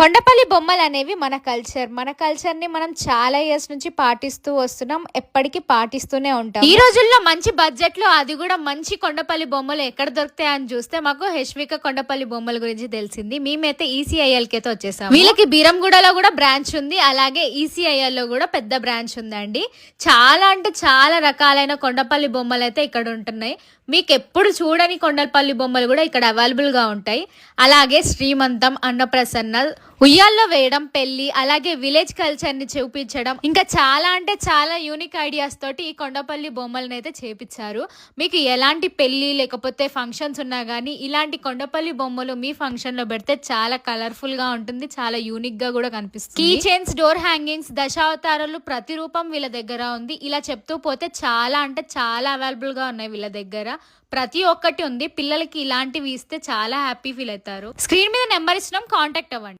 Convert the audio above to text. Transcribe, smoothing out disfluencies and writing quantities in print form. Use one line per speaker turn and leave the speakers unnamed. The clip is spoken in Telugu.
కొండపల్లి బొమ్మలు అనేవి మన కల్చర్ ని మనం చాలా ఇయర్స్ నుంచి పాటిస్తూ వస్తున్నాం, ఎప్పటికీ పాటిస్తూనే ఉంటాం. ఈ రోజుల్లో మంచి బడ్జెట్ లో అది కూడా మంచి కొండపల్లి బొమ్మలు ఎక్కడ దొరుకుతాయి అని చూస్తే మాకు హెష్విక కొండపల్లి బొమ్మల గురించి తెలిసింది. మేమైతే ఈసీఐఎల్ కి అయితే వచ్చేసాం. వీళ్ళకి బీరంగూడలో కూడా బ్రాంచ్ ఉంది, అలాగే ఈసీఐఎల్ లో కూడా పెద్ద బ్రాంచ్ ఉందండి. చాలా అంటే చాలా రకాలైన కొండపల్లి బొమ్మలు అయితే ఇక్కడ ఉంటున్నాయి. మీకు ఎప్పుడు చూడని కొండపల్లి బొమ్మలు కూడా ఇక్కడ అవైలబుల్ గా ఉంటాయి. అలాగే శ్రీమంతం, అన్నప్రసన్న, ఉయ్యాల్లో వేయడం, పెళ్లి, అలాగే విలేజ్ కల్చర్ ని చూపించడం, ఇంకా చాలా అంటే చాలా యూనిక్ ఐడియాస్ తోటి ఈ కొండపల్లి బొమ్మలను అయితే చేపించారు. మీకు ఎలాంటి పెళ్లి లేకపోతే ఫంక్షన్స్ ఉన్నా గానీ ఇలాంటి కొండపల్లి బొమ్మలు మీ ఫంక్షన్ లో పెడితే చాలా కలర్ఫుల్ గా ఉంటుంది, చాలా యూనిక్ గా కూడా కనిపిస్తుంది. కీ చైన్స్, డోర్ హ్యాంగింగ్స్, దశావతారాలు ప్రతిరూపం వీళ్ళ దగ్గర ఉంది. ఇలా చెప్తూ పోతే చాలా అంటే చాలా అవైలబుల్ గా ఉన్నాయి వీళ్ళ దగ్గర. ప్రతి ఒక్కటి ఉంది. పిల్లలకి ఇలాంటివి ఇస్తే చాలా హ్యాపీ ఫీల్ అవుతారు. స్క్రీన్ మీద నెంబర్ ఇచ్చినాం, కాంటాక్ట్ అవ్వండి.